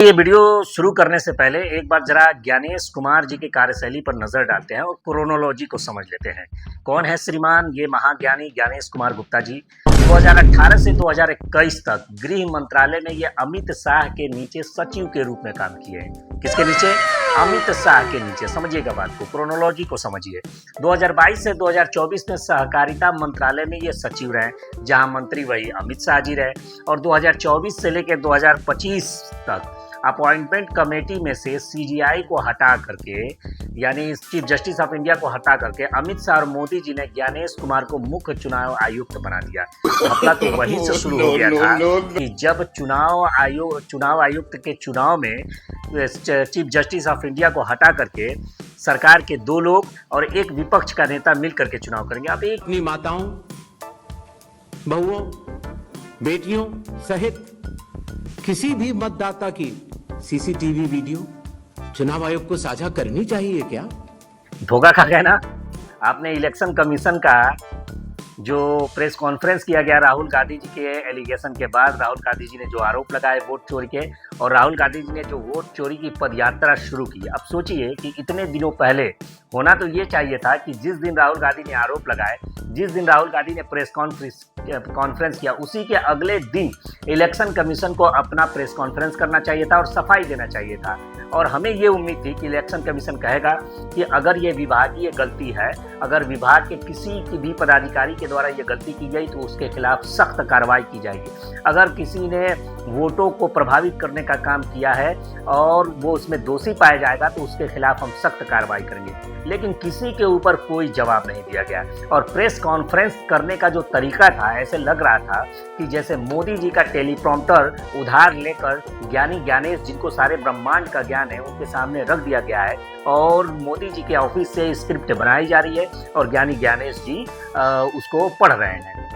ये वीडियो शुरू करने से पहले एक बार जरा ज्ञानेश कुमार जी की कार्यशैली पर नजर डालते हैं और क्रोनोलॉजी को समझ लेते हैं। कौन है श्रीमान ये महाज्ञानी ज्ञानेश कुमार गुप्ता जी? 2018 से 2021 तक गृह मंत्रालय में ये अमित शाह के नीचे सचिव के रूप में काम किए हैं। किसके नीचे? अमित शाह के नीचे। समझिएगा बात को, क्रोनोलॉजी को समझिए। 2022 से 2024 में सहकारिता मंत्रालय में ये सचिव रहे, जहां मंत्री वही अमित शाह जी रहे। और 2024 से लेकर 2025 तक अपॉइंटमेंट कमेटी में से सीजीआई को हटा करके, यानी चीफ जस्टिस ऑफ इंडिया को हटा करके अमित शाह और मोदी जी ने ज्ञानेश कुमार को मुख्य चुनाव आयुक्त बना दिया। मामला तो वहीं से शुरू हो गया था कि जब चुनाव आयुक्त के चुनाव में चीफ जस्टिस ऑफ इंडिया को हटा करके सरकार के 2 लोग और एक विपक्ष का नेता मिल करके चुनाव करेंगे। अब एक अपनी माताओं, बहुओं, बेटियों सहित किसी भी मतदाता की सीसीटीवी वीडियो चुनाव आयोग को साझा करनी चाहिए क्या? धोखा खा गया ना आपने। इलेक्शन कमीशन का जो प्रेस कॉन्फ्रेंस किया गया राहुल गांधी जी के एलिगेशन के बाद, राहुल गांधी जी ने जो आरोप लगाए वोट चोरी के, और राहुल गांधी जी ने जो वोट चोरी की पदयात्रा शुरू की। अब सोचिए कि इतने दिनों पहले होना तो ये चाहिए था कि जिस दिन राहुल गांधी ने आरोप लगाए, जिस दिन राहुल गांधी ने प्रेस कॉन्फ्रेंस किया, उसी के अगले दिन इलेक्शन कमीशन को अपना प्रेस कॉन्फ्रेंस करना चाहिए था और सफाई देना चाहिए था। और हमें ये उम्मीद थी कि इलेक्शन कमीशन कहेगा कि अगर ये विभागीय गलती है, अगर विभाग के किसी की भी पदाधिकारी के द्वारा ये गलती की गई तो उसके खिलाफ सख्त कार्रवाई की जाएगी। अगर किसी ने वोटों को प्रभावित करने का काम किया है और वो उसमें दोषी पाया जाएगा तो उसके खिलाफ हम सख्त कार्रवाई करेंगे। लेकिन किसी के ऊपर कोई जवाब नहीं दिया गया। और प्रेस कॉन्फ्रेंस करने का जो तरीका था, ऐसे लग रहा था कि जैसे मोदी जी का टेलीप्रॉम्प्टर उधार लेकर ज्ञानी ज्ञानेश, जिनको सारे ब्रह्मांड का ज्ञान है, उनके सामने रख दिया गया है और मोदी जी के ऑफिस से स्क्रिप्ट बनाई जा रही है और ज्ञानी ज्ञानेश जी उसको पढ़ रहे हैं।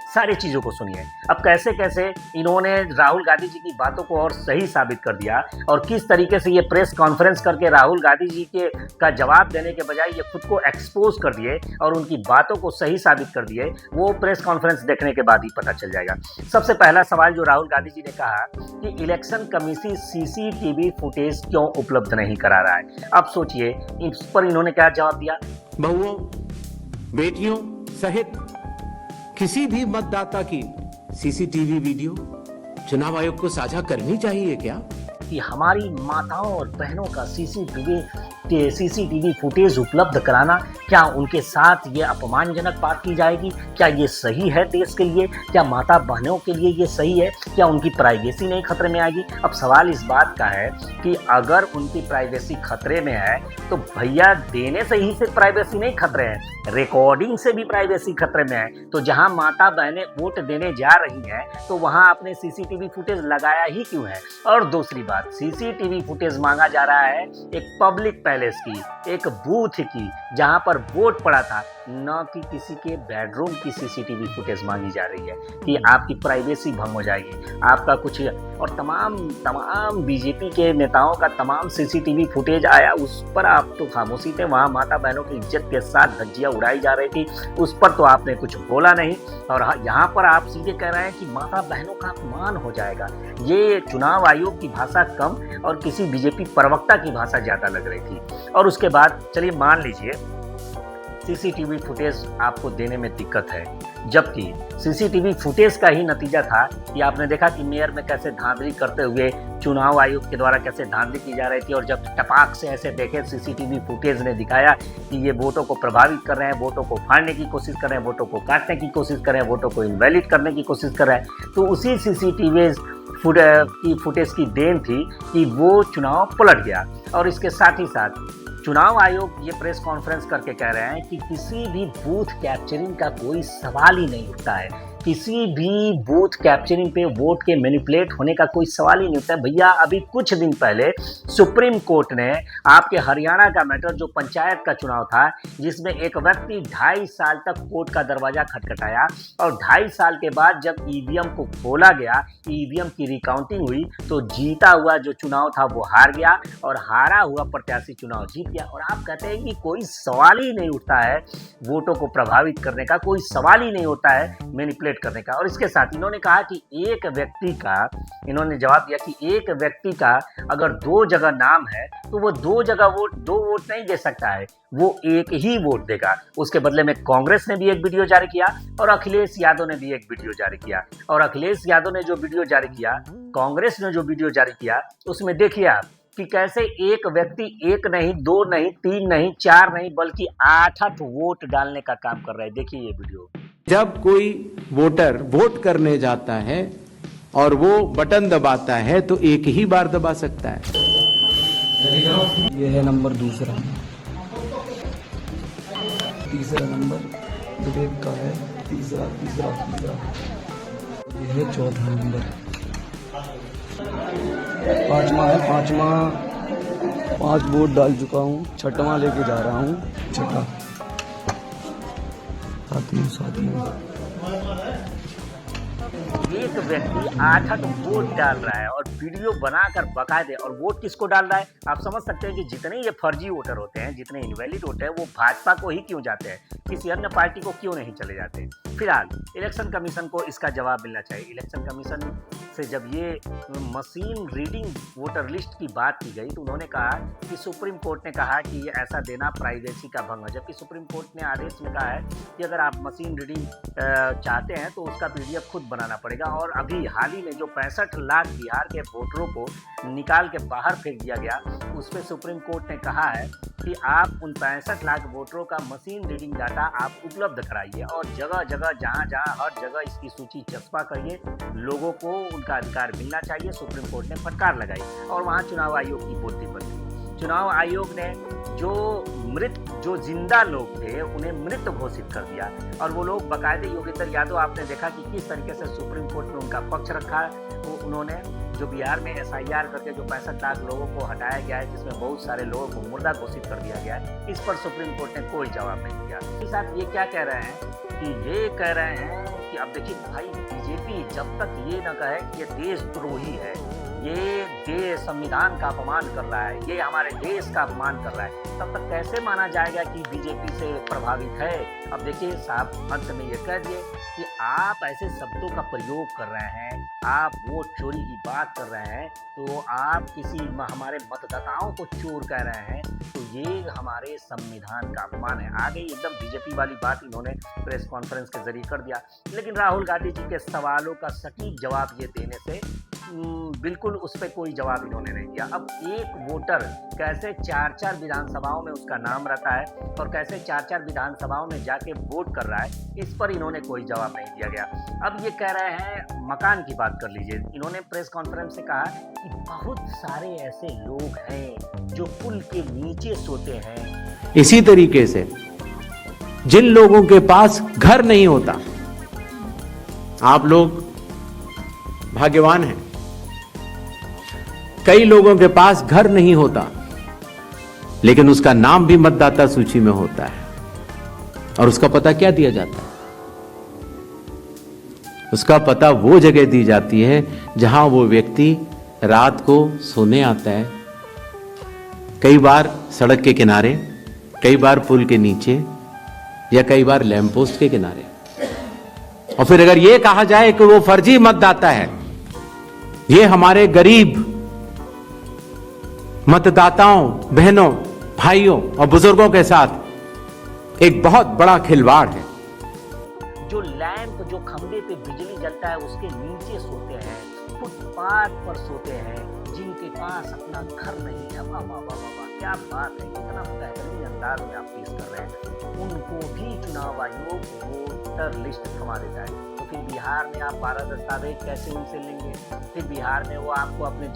सारी चीज़ों को सुनिए। अब कैसे कैसे इन्होंने राहुल गांधी जी की बातों को और सही साबित कर दिया और किस तरीके से ये प्रेस कॉन्फ्रेंस करके राहुल गांधी जी का जवाब देने के बजाय ये खुद को एक्सपोज कर दिए और उनकी बातों को सही साबित कर दिए, वो प्रेस कॉन्फ्रेंस देखने के बाद ही पता चल जाएगा। सबसे पहला सवाल जो राहुल गांधी जी ने कहा कि इलेक्शन कमीशन सीसीटीवी फुटेज क्यों उपलब्ध नहीं करा रहा है। अब सोचिए इस पर इन्होंने क्या जवाब दिया। बहुओं, बेटियों सहित किसी भी मतदाता की सीसीटीवी वीडियो चुनाव आयोग को साझा करनी चाहिए क्या? कि हमारी माताओं और बहनों का सीसीटीवी फुटेज उपलब्ध कराना, क्या उनके साथ ये अपमानजनक बात की जाएगी? क्या ये सही है देश के लिए? क्या माता बहनों के लिए ये सही है? क्या उनकी प्राइवेसी नहीं खतरे में आएगी? अब सवाल इस बात का है कि अगर उनकी प्राइवेसी खतरे में है तो भैया देने से ही सिर्फ प्राइवेसी नहीं खतरे है, रिकॉर्डिंग से भी प्राइवेसी खतरे में है। तो जहां माता बहनें वोट देने जा रही हैं तो वहां आपने सीसीटीवी फुटेज लगाया ही क्यों है? और दूसरी बात, सीसीटीवी फुटेज मांगा जा रहा है एक पब्लिक पैलेस की, एक बूथ की, जहां पर वोट पड़ा था, न कि किसी के बेडरूम की सीसीटीवी फुटेज मांगी जा रही है कि आपकी प्राइवेसी भंग हो जाएगी, आपका कुछ। और तमाम बीजेपी के नेताओं का तमाम सीसीटीवी फुटेज आया, उस पर आप तो खामोशी थे। वहां माता बहनों की इज्जत के साथ धज्जियां उड़ाई जा रही थी, उस पर तो आपने कुछ बोला नहीं। और यहाँ पर आप सीधे कह रहे हैं कि माता बहनों का अपमान हो जाएगा। ये चुनाव आयोग की भाषा कम और किसी बीजेपी प्रवक्ता की भाषा ज्यादा लग रही थी। और उसके बाद चलिए मान लीजिए सीसीटीवी फुटेज आपको देने में दिक्कत है, जबकि सीसीटीवी फुटेज का ही नतीजा था कि आपने देखा कि मेयर में कैसे धांधली करते हुए चुनाव आयोग के द्वारा कैसे धांधली की जा रही थी। और जब टपाक से ऐसे देखे सीसीटीवी फुटेज ने दिखाया कि ये वोटों को प्रभावित कर रहे हैं, वोटों को फाड़ने की कोशिश कर रहे हैं, वोटों को काटने की कोशिश कर रहे हैं, वोटों को इनवैलिड करने की कोशिश कर रहे हैं, तो उसी सीसीटीवी फुटेज की देन थी कि वो चुनाव पलट गया। और इसके साथ ही साथ चुनाव आयोग ये प्रेस कॉन्फ्रेंस करके कह रहे हैं कि किसी भी बूथ कैप्चरिंग का कोई सवाल ही नहीं उठता है। किसी भी बूथ कैप्चरिंग पे वोट के मैनिपुलेट होने का कोई सवाल ही नहीं उठता है। भैया अभी कुछ दिन पहले सुप्रीम कोर्ट ने आपके हरियाणा का मैटर, जो पंचायत का चुनाव था, जिसमें एक व्यक्ति 2.5 साल तक कोर्ट का दरवाजा खटखटाया और 2.5 साल के बाद जब ईवीएम को खोला गया, ईवीएम की रिकाउंटिंग हुई, तो जीता हुआ जो चुनाव था वो हार गया और हारा हुआ प्रत्याशी चुनाव जीत गया। और आप कहते हैं कि कोई सवाल ही नहीं उठता है वोटों को प्रभावित करने का, कोई सवाल ही नहीं होता है मैनिपुलेट मैनिपुलेट करने का। और इसके साथ इन्होंने कहा कि एक व्यक्ति का, इन्होंने जवाब दिया कि एक व्यक्ति का अगर 2 जगह नाम है तो वो 2 जगह वोट 2 वोट नहीं दे सकता है, वो एक ही वोट देगा। उसके बदले में कांग्रेस ने भी एक वीडियो जारी किया और अखिलेश यादव ने भी एक वीडियो जारी किया। और अखिलेश यादव ने जो वीडियो जारी किया, कांग्रेस ने जो वीडियो जारी किया, उसमें देखिए आप कि कैसे एक व्यक्ति 1 नहीं, 2 नहीं, 3 नहीं, 4 नहीं, बल्कि 8 वोट डालने का काम कर रहा है। देखिए ये वीडियो। जब कोई वोटर वोट करने जाता है और वो बटन दबाता है तो एक ही बार दबा सकता है। ये है नंबर दूसरा, तीसरा नंबर विवेक का है, तीसरा, ये है चौथा नंबर, पांचवा है, 5 वोट डाल चुका हूँ, छठवां लेके जा रहा हूँ, छठा, सातवां। एक व्यक्ति 8 वोट डाल रहा है और वीडियो बनाकर बकायदे। और वोट किसको डाल रहा है? आप समझ सकते हैं कि जितने ये फर्जी वोटर होते हैं, जितने इनवैलिड होते हैं, वो भाजपा को ही क्यों जाते हैं, किसी अन्य पार्टी को क्यों नहीं चले जाते। फिलहाल इलेक्शन कमीशन को इसका जवाब मिलना चाहिए। इलेक्शन कमीशन से जब ये मशीन रीडिंग वोटर लिस्ट की बात की गई तो उन्होंने कहा कि सुप्रीम कोर्ट ने कहा कि ये ऐसा देना प्राइवेसी का भंग है। जबकि सुप्रीम कोर्ट ने आदेश में कहा है कि अगर आप मशीन रीडिंग चाहते हैं तो उसका PDF खुद बनाना पड़ेगा। और अभी हाल ही में जो 65 लाख बिहार के वोटरों को निकाल के बाहर फेंक दिया गया, उस पर सुप्रीम कोर्ट ने कहा है कि आप उन 65 लाख वोटरों का मशीन रीडिंग डाटा आप उपलब्ध कराइए और जगह जगह जहाँ हर जगह इसकी सूची चस्पा करिए। लोगों को उनका अधिकार मिलना चाहिए। सुप्रीम कोर्ट ने फटकार लगाई और वहाँ चुनाव आयोग की बोलती बदली। चुनाव आयोग ने जो जिंदा लोग थे उन्हें मृत घोषित कर दिया। और वो लोग बाकायदे, योगेंद्र यादव, आपने देखा कि किस तरीके से सुप्रीम कोर्ट ने उनका पक्ष रखा है। तो उन्होंने जो बिहार में SIR करके जो 65 लाख लोगों को हटाया गया है, जिसमें बहुत सारे लोगों को मुर्दा घोषित कर दिया गया है, इस पर सुप्रीम कोर्ट ने कोई जवाब नहीं दिया। इसके साथ ये क्या कह रहे हैं कि ये कह रहे हैं कि अब देखिए भाई, बीजेपी जब तक ये न कहे कि ये देशद्रोही है, ये संविधान का अपमान कर रहा है, ये हमारे देश का अपमान कर रहा है, तब तक कैसे माना जाएगा कि बीजेपी से प्रभावित है। अब देखिए साहब, अंत में ये कह दिए कि आप ऐसे शब्दों का प्रयोग कर रहे हैं, आप वोट चोरी की बात कर रहे हैं, तो आप किसी हमारे मतदाताओं को चोर कह रहे हैं, तो ये हमारे संविधान का अपमान है। आगे एकदम बीजेपी वाली बात इन्होंने प्रेस कॉन्फ्रेंस के जरिए कर दिया। लेकिन राहुल गांधी जी के सवालों का सटीक जवाब ये देने से बिल्कुल उस पर कोई जवाब इन्होंने नहीं दिया। अब एक वोटर कैसे 4 विधानसभाओं में उसका नाम रहता है और कैसे 4 विधानसभाओं में जाके वोट कर रहा है, इस पर इन्होंने कोई जवाब नहीं दिया गया। अब ये कह रहे हैं मकान की बात कर लीजिए। इन्होंने प्रेस कॉन्फ्रेंस से कहा कि बहुत सारे ऐसे लोग हैं जो पुल के नीचे सोते हैं। इसी तरीके से जिन लोगों के पास घर नहीं होता, आप लोग भाग्यवान हैं, कई लोगों के पास घर नहीं होता लेकिन उसका नाम भी मतदाता सूची में होता है। और उसका पता क्या दिया जाता है? उसका पता वो जगह दी जाती है जहां वो व्यक्ति रात को सोने आता है, कई बार सड़क के किनारे, कई बार पुल के नीचे, या कई बार लैंप पोस्ट के किनारे। और फिर अगर ये कहा जाए कि वो फर्जी मतदाता है, ये हमारे गरीब मतदाताओं, बहनों, भाइयों और बुजुर्गों के साथ एक बहुत बड़ा खिलवाड़ है। जो लैंप, जो खंबे पे बिजली जलता है, उसके नीचे सोते हैं, फुटपाथ पर सोते हैं, जिनके पास अपना घर नहीं है। वाह वाह वाह वाह, क्या बात है, कितना बेहतरीन अंदाज में आप पेश कर रहे हैं। उनको भी चुनाव आयोग वोटर लिस्ट थमा देता है। तो फिर बिहार में आप 12 दस्तावेज कैसे उनसे लेंगे? फिर बिहार में वो आपको अपने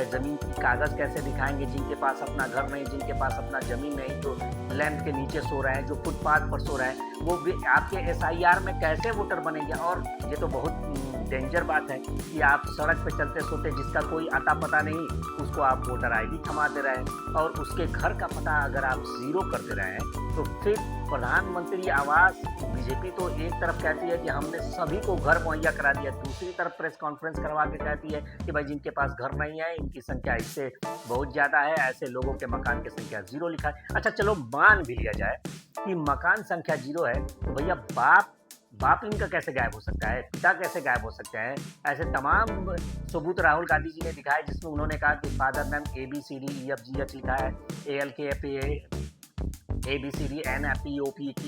जमीन की कागज कैसे दिखाएंगे, जिनके पास अपना घर नहीं, जिनके पास अपना जमीन नहीं, जो लैंप के नीचे सो रहे हैं, जो फुटपाथ पर सो रहे हैं, वो भी आपके SIR में कैसे वोटर बनेंगे? और ये तो बहुत डेंजर बात है कि आप सड़क पे चलते सोते, जिसका कोई आता पता नहीं, उसको आप वोटर ID थमा दे रहे हैं। और उसके घर का पता अगर आप 0 कर दे रहे हैं, तो फिर प्रधानमंत्री आवास, बीजेपी तो एक तरफ कहती है कि हमने सभी को घर मुहैया करा दिया, दूसरी तरफ प्रेस कॉन्फ्रेंस करवा के कहती है कि भाई जिनके पास घर नहीं है, इनकी संख्या इससे बहुत ज़्यादा है, ऐसे लोगों के मकान की संख्या 0 लिखा है। अच्छा चलो मान भी लिया जाए कि मकान संख्या 0 है, तो भैया बाप बाप इनका कैसे गायब हो सकता है, पिता कैसे गायब हो सकते हैं। ऐसे तमाम सबूत राहुल गांधी जी ने दिखाए, जिसमें उन्होंने कहा कि फादर नेम ABCDEFGH लिखा है, ALKFA ABCDNFPOPQOP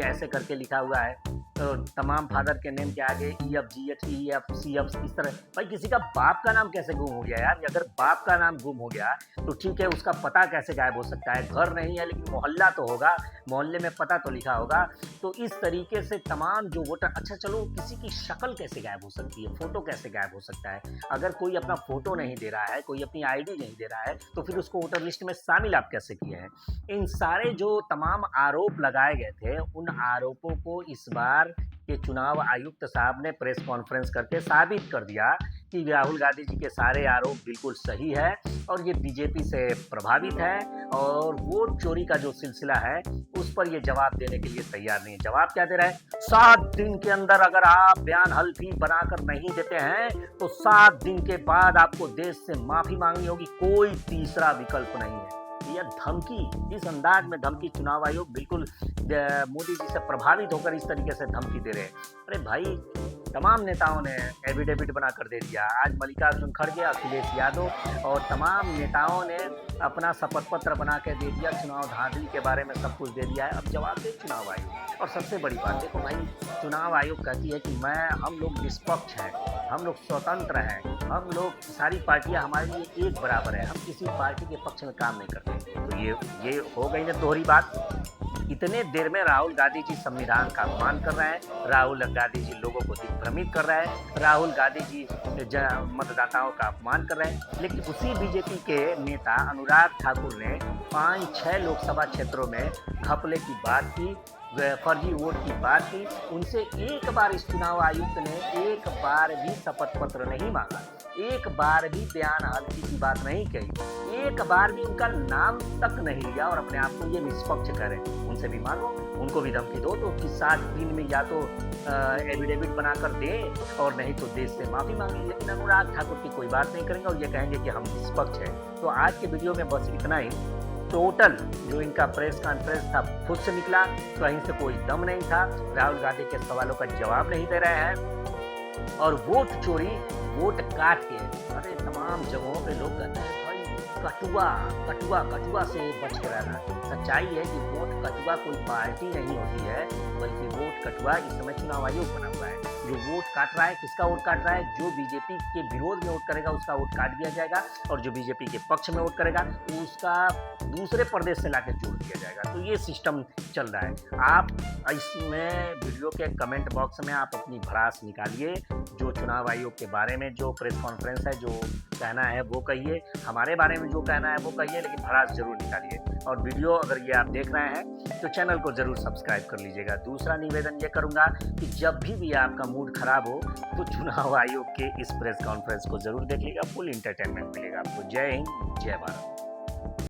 ऐसे करके लिखा हुआ है। तो तमाम फादर के नेम के आगे EFGHEFCF इस तरह। भाई किसी का बाप का नाम कैसे गुम हो गया यार? अगर बाप का नाम गुम हो गया तो ठीक है, उसका पता कैसे गायब हो सकता है? घर नहीं है लेकिन मोहल्ला तो होगा, मोहल्ले में पता तो लिखा होगा। तो इस तरीके से तमाम जो वोटर, अच्छा चलो किसी की शक्ल कैसे गायब हो सकती है, फोटो कैसे गायब हो सकता है? अगर कोई अपना फोटो नहीं दे रहा है, कोई अपनी ID नहीं दे रहा है, तो फिर उसको वोटर लिस्ट में शामिल आप कैसे किए हैं? इन सारे जो तमाम आरोप लगाए गए थे, उन आरोपों को इस बार के चुनाव आयुक्त साहब ने प्रेस कॉन्फ्रेंस करके साबित कर दिया कि राहुल गांधी जी के सारे आरोप बिल्कुल सही है और ये बीजेपी से प्रभावित है और वोट चोरी का जो सिलसिला है उस पर ये जवाब देने के लिए तैयार नहीं है। जवाब क्या दे रहा है? 7 दिन के अंदर अगर आप बयान हल्फी बनाकर नहीं देते हैं तो 7 दिन के बाद आपको देश से माफी मांगनी होगी, कोई तीसरा विकल्प नहीं है। यह धमकी, इस अंदाज में धमकी चुनाव आयोग बिल्कुल मोदी जी से प्रभावित होकर इस तरीके से धमकी दे रहे हैं। अरे भाई, तमाम नेताओं ने एफिडेविट बनाकर दे दिया। आज मल्लिकार्जुन खड़गे, अखिलेश यादव और तमाम नेताओं ने अपना शपथ पत्र बना के दे दिया, चुनाव धांधली के बारे में सब कुछ दे दिया है। अब जवाब दे चुनाव आयोग। और सबसे बड़ी बात देखो भाई, चुनाव आयोग कहती है कि हम लोग निष्पक्ष हैं, हम लोग स्वतंत्र हैं, हम लोग सारी पार्टियां हमारे लिए एक बराबर है, हम किसी पार्टी के पक्ष में काम नहीं करते। तो ये हो गई ना दोहरी बात। इतने देर में राहुल गांधी जी संविधान का अपमान कर रहे हैं, राहुल गांधी जी लोगों को दिग्भ्रमित कर रहे हैं, राहुल गांधी जी मतदाताओं का अपमान कर रहे हैं। लेकिन उसी बीजेपी के नेता अनुराग ठाकुर ने 5-6 लोकसभा क्षेत्रों में घपले की बात की, फर्जी वोट की बात की। उनसे एक बार इस चुनाव आयुक्त ने एक बार भी शपथ पत्र नहीं मांगा, एक बार भी बयान हल्फी की बात नहीं कही, एक बार भी उनका नाम तक नहीं लिया और अपने आप को ये निष्पक्ष करें। उनसे भी मांगो, उनको भी धमकी दो तो कि 7 दिन में या तो एफिडेविट बनाकर दे और नहीं तो देश से माफी मांगे। लेकिन अनुराग ठाकुर की कोई बात नहीं करेंगे और ये कहेंगे कि हम निष्पक्ष हैं। तो आज के वीडियो में बस इतना ही। टोटल जो इनका प्रेस कॉन्फ्रेंस था खुद से निकला, कहीं से कोई दम नहीं था, राहुल गांधी के सवालों का जवाब नहीं दे रहे हैं और वोट चोरी, वोट काट के, अरे तमाम जगहों पे लोग कहते हैं भाई कटुआ से बच के रहना। सच्चाई है कि वोट कटुआ कोई पार्टी नहीं होती है, बल्कि वोट कटुआ इस समय चुनाव आयोग बना हुआ है। जो वोट काट रहा है, किसका वोट काट रहा है? जो बीजेपी के विरोध में वोट करेगा उसका वोट काट दिया जाएगा और जो बीजेपी के पक्ष में वोट करेगा उसका दूसरे प्रदेश से लाकर जोड़ दिया जाएगा। तो ये सिस्टम चल रहा है। आप इसमें वीडियो के कमेंट बॉक्स में आप अपनी भड़ास निकालिए, जो चुनाव आयोग के बारे में जो प्रेस कॉन्फ्रेंस है, जो कहना है वो कहिए, हमारे बारे में जो कहना है वो कहिए, लेकिन भड़ास जरूर निकालिए। और वीडियो अगर ये आप देख रहे हैं तो चैनल को जरूर सब्सक्राइब कर लीजिएगा। दूसरा निवेदन ये करूंगा कि जब भी आपका मूड खराब हो तो चुनाव आयोग के इस प्रेस कॉन्फ्रेंस को जरूर देखिएगा, फुल इंटरटेनमेंट मिलेगा आपको। जय हिंद, जय भारत।